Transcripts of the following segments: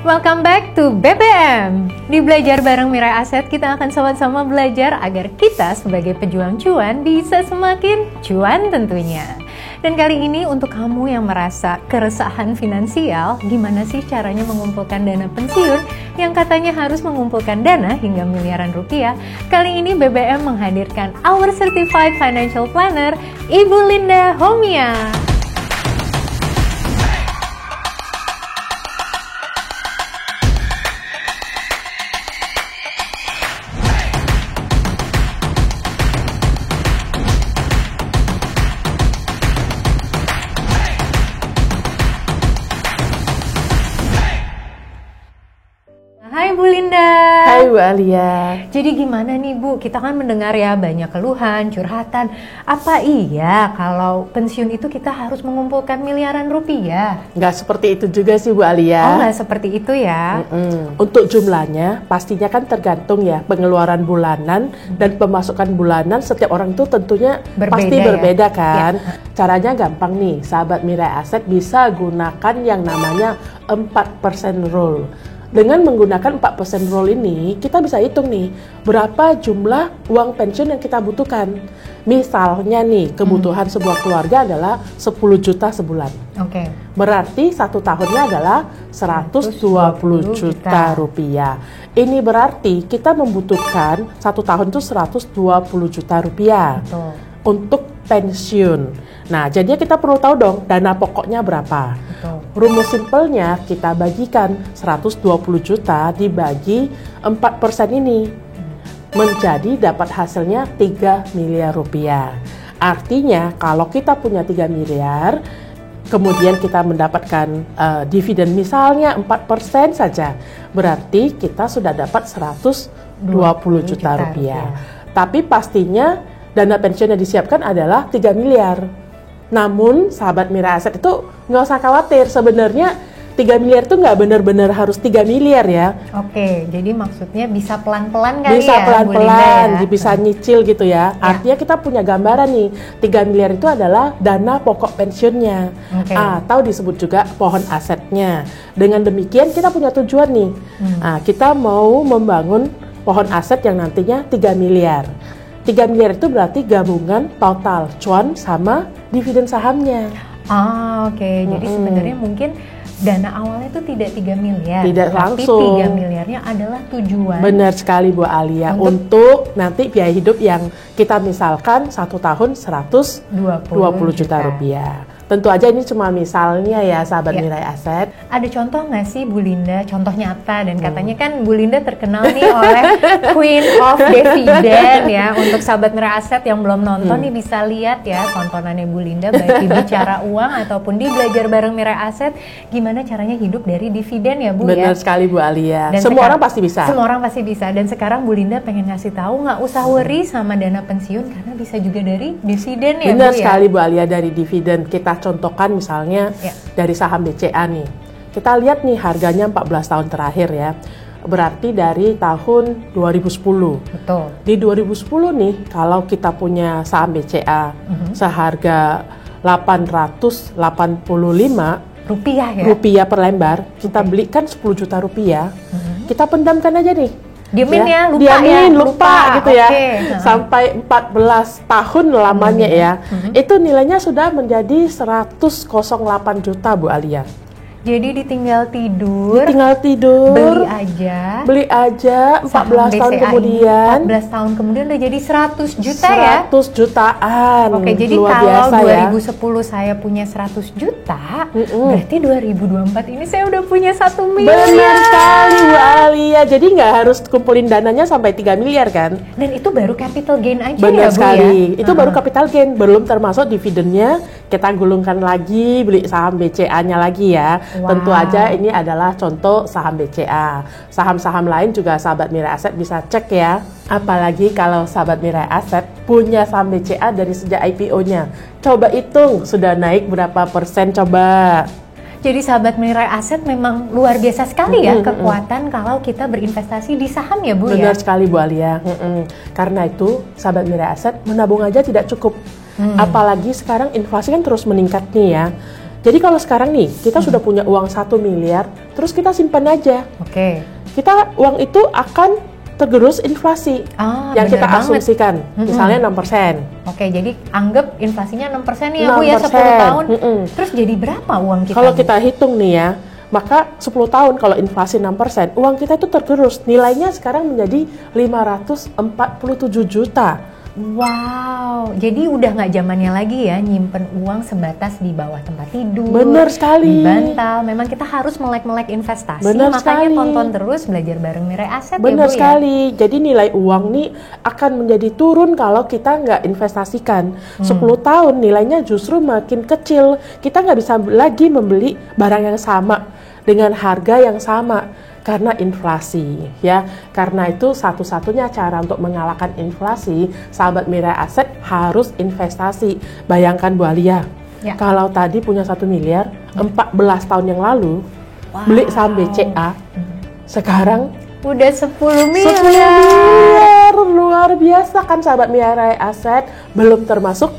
Welcome back to BBM. Di Belajar Bareng Mirai Aset, kita akan sama-sama belajar agar kita sebagai pejuang cuan bisa semakin cuan tentunya. Dan kali ini untuk kamu yang merasa keresahan finansial, gimana sih caranya mengumpulkan dana pensiun yang katanya harus mengumpulkan dana hingga miliaran rupiah? Kali ini BBM menghadirkan our Certified Financial Planner, Ibu Linda Homia. Hai Bu Linda. Hai Bu Alia. Jadi gimana nih Bu, kita kan mendengar ya banyak keluhan, curhatan. Apa iya kalau pensiun itu kita harus mengumpulkan miliaran rupiah? Nggak seperti itu juga sih Bu Alia. Oh nggak seperti itu ya? Untuk jumlahnya pastinya kan tergantung ya pengeluaran bulanan dan pemasukan bulanan setiap orang itu tentunya pasti berbeda kan. Ya. Caranya gampang nih, sahabat Mirai Aset bisa gunakan yang namanya 4% rule. Dengan menggunakan 4% rule ini, kita bisa hitung nih, berapa jumlah uang pensiun yang kita butuhkan. Misalnya nih, kebutuhan sebuah keluarga adalah 10 juta sebulan. Oke. Berarti satu tahunnya adalah 120 juta rupiah. Ini berarti kita membutuhkan satu tahun itu 120 juta rupiah. Betul. Untuk pensiun. Nah, jadinya kita perlu tahu dong dana pokoknya berapa. Betul. Rumus simpelnya kita bagikan 120 juta dibagi 4% ini. Menjadi dapat hasilnya 3 miliar rupiah. Artinya kalau kita punya 3 miliar, kemudian kita mendapatkan dividen misalnya 4% saja. Berarti kita sudah dapat 120 juta rupiah. Tapi pastinya dana pensiun yang disiapkan adalah 3 miliar. Namun, sahabat Mirai Aset itu nggak usah khawatir. Sebenarnya 3 miliar itu nggak benar-benar harus 3 miliar ya. Oke, jadi maksudnya bisa pelan-pelan kali bisa ya? Pelan-pelan, ya? bisa nyicil gitu ya. Artinya kita punya gambaran nih, 3 miliar itu adalah dana pokok pensiunnya. Atau disebut juga pohon asetnya. Dengan demikian kita punya tujuan nih. Kita mau membangun pohon aset yang nantinya 3 miliar. 3 miliar itu berarti gabungan total cuan sama dividen sahamnya. Oke. Jadi sebenarnya mungkin dana awalnya itu tidak 3 miliar. Tidak langsung. Tapi 3 miliarnya adalah tujuan. Benar sekali Bu Alia. Untuk nanti biaya hidup yang kita misalkan satu tahun 120 juta rupiah. Tentu aja ini cuma misalnya ya sahabat Mirai Aset. Ada contoh nggak sih Bu Linda? Contoh nyata dan katanya kan Bu Linda terkenal nih oleh Queen of Dividen ya. Untuk sahabat Mirai Aset yang belum nonton nih bisa lihat ya tontonannya Bu Linda baik di Bicara Uang ataupun di Belajar Bareng Mirai Aset. Gimana caranya hidup dari dividen ya Bu ya? Benar sekali Bu Alia. Dan semua orang pasti bisa. Semua orang pasti bisa. Dan sekarang Bu Linda pengen ngasih tahu nggak usah worry sama dana pensiun karena bisa juga dari dividen ya Bu ya? Benar sekali Bu Alia, dari dividen. Kita contohkan misalnya dari saham BCA nih. Kita lihat nih harganya 14 tahun terakhir ya. Berarti dari tahun 2010. Betul. Di 2010 nih kalau kita punya saham BCA seharga 885 rupiah per lembar, kita belikan 10 juta rupiah. Kita pendamkan aja nih. Diamin lupa gitu ya. Sampai 14 tahun lamanya ya. Itu nilainya sudah menjadi 108 juta Bu Alia. Jadi ditinggal tidur. Beli aja 14 tahun kemudian. 14 tahun kemudian udah jadi 100 juta 100 jutaan. Oke, jadi luar kalau biasa 2010 saya punya 100 juta, berarti 2024 ini saya udah punya 1 miliar. Benar sekali Bu Alia. Jadi nggak harus kumpulin dananya sampai 3 miliar kan? Dan itu baru capital gain aja. Benar ya Bu sekali. ya? Itu baru capital gain, belum termasuk dividennya. Kita gulungkan lagi, beli saham BCA-nya lagi ya. Wow. Tentu aja ini adalah contoh saham BCA. Saham-saham lain juga sahabat Mirai Aset bisa cek ya. Apalagi kalau sahabat Mirai Aset punya saham BCA dari sejak IPO-nya. Coba hitung sudah naik berapa persen coba. Jadi sahabat Mirai Aset memang luar biasa sekali ya kekuatan kalau kita berinvestasi di saham ya Bu. Benar sekali Bu Alia. Karena itu sahabat Mirai Aset menabung aja tidak cukup. Apalagi sekarang inflasi kan terus meningkat nih ya. Jadi kalau sekarang nih kita sudah punya uang 1 miliar, terus kita simpan aja. Oke. Uang itu akan tergerus inflasi yang kita asumsikan, misalnya 6%. Oke, jadi anggap inflasinya 6% ya Bu ya, 10 tahun. Terus jadi berapa uang kita? Kalau kita hitung nih ya, maka 10 tahun kalau inflasi 6%, uang kita itu tergerus. Nilainya sekarang menjadi 547 juta. Wow, jadi udah nggak zamannya lagi ya nyimpen uang sebatas di bawah tempat tidur. Bener sekali. Di bantal. Memang kita harus melek-melek investasi. Bener makanya sekali. tonton terus Belajar Bareng Mirai Aset. Bener ya Bu sekali. Jadi nilai uang nih akan menjadi turun kalau kita nggak investasikan. 10 tahun nilainya justru makin kecil. Kita nggak bisa lagi membeli barang yang sama dengan harga yang sama. Karena inflasi, ya. Karena itu satu-satunya cara untuk mengalahkan inflasi, sahabat Mirai Aset harus investasi. Bayangkan Bu Alia, kalau tadi punya 1 miliar, 14 tahun yang lalu, beli saham BCA, sekarang udah 10 miliar. 10 miliar, luar biasa kan sahabat Mirai Aset, belum termasuk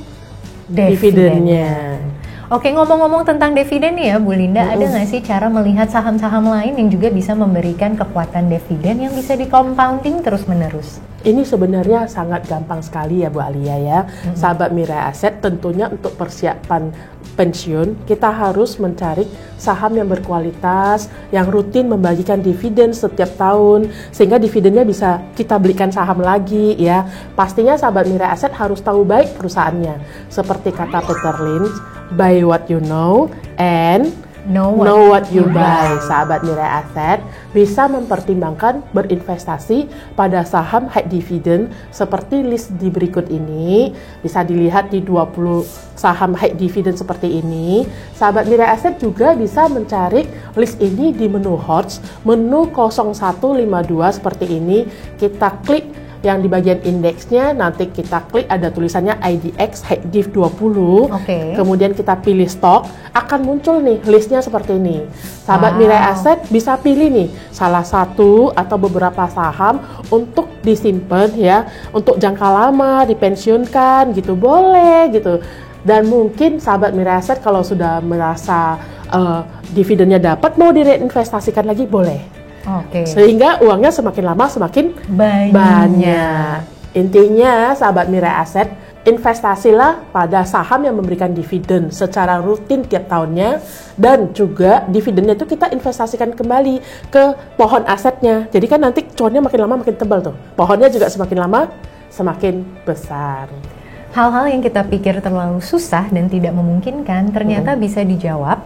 dividennya. Oke, ngomong-ngomong tentang dividen nih ya Bu Linda, ada nggak sih cara melihat saham-saham lain yang juga bisa memberikan kekuatan dividen yang bisa di compounding terus-menerus? Ini sebenarnya sangat gampang sekali ya Bu Alia ya. Sahabat Mirai Aset, tentunya untuk persiapan pensiun kita harus mencari saham yang berkualitas, yang rutin membagikan dividen setiap tahun, sehingga dividennya bisa kita belikan saham lagi ya. Pastinya sahabat Mirai Aset harus tahu baik perusahaannya. Seperti kata Peter Lynch, buy what you know and know what you buy. Sahabat Mirai Aset bisa mempertimbangkan berinvestasi pada saham high dividend seperti list di berikut ini. Bisa dilihat di 20 saham high dividend seperti ini. Sahabat Mirai Aset juga bisa mencari list ini di menu HOTS, menu 0152 seperti ini. Kita klik yang di bagian indeksnya, nanti kita klik ada tulisannya IDX High Div 20. Kemudian kita pilih stok, akan muncul nih listnya seperti ini. Sahabat Mirai Aset bisa pilih nih salah satu atau beberapa saham untuk disimpan ya, untuk jangka lama, dipensiunkan gitu, boleh gitu. Dan mungkin sahabat Mirai Aset kalau sudah merasa dividennya dapat, mau direinvestasikan lagi boleh. Sehingga uangnya semakin lama semakin banyak. Intinya sahabat Mirai Aset, investasilah pada saham yang memberikan dividen secara rutin tiap tahunnya, dan juga dividennya itu kita investasikan kembali ke pohon asetnya. Jadi kan nanti cuannya makin lama makin tebal tuh. Pohonnya juga semakin lama semakin besar. Hal-hal yang kita pikir terlalu susah dan tidak memungkinkan ternyata bisa dijawab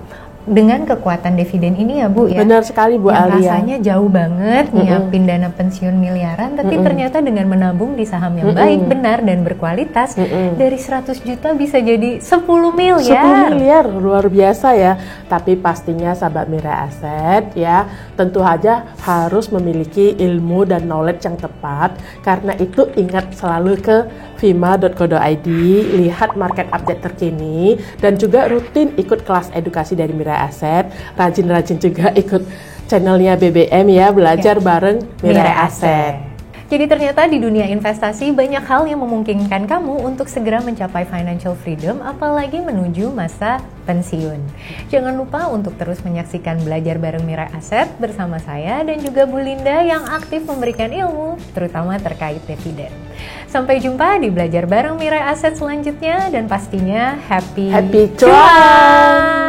dengan kekuatan dividen ini ya Bu ya. Benar sekali Bu Alia. Rasanya jauh banget nyiapin dana pensiun miliaran, tapi ternyata dengan menabung di saham yang baik, benar, dan berkualitas, dari 100 juta bisa jadi 10 miliar. 10 miliar, luar biasa ya. Tapi pastinya sahabat Mirai Aset ya, tentu saja harus memiliki ilmu dan knowledge yang tepat. Karena itu ingat selalu ke vima.co.id, lihat market update terkini, dan juga rutin ikut kelas edukasi dari Mirai Aset. Rajin-rajin juga ikut channelnya BBM ya, belajar bareng Mirai Aset. Jadi ternyata di dunia investasi banyak hal yang memungkinkan kamu untuk segera mencapai financial freedom, apalagi menuju masa pensiun. Jangan lupa untuk terus menyaksikan Belajar Bareng Mirai Aset bersama saya dan juga Bu Linda yang aktif memberikan ilmu, terutama terkait dividen. Sampai jumpa di Belajar Bareng Mirai Aset selanjutnya, dan pastinya happy cuan!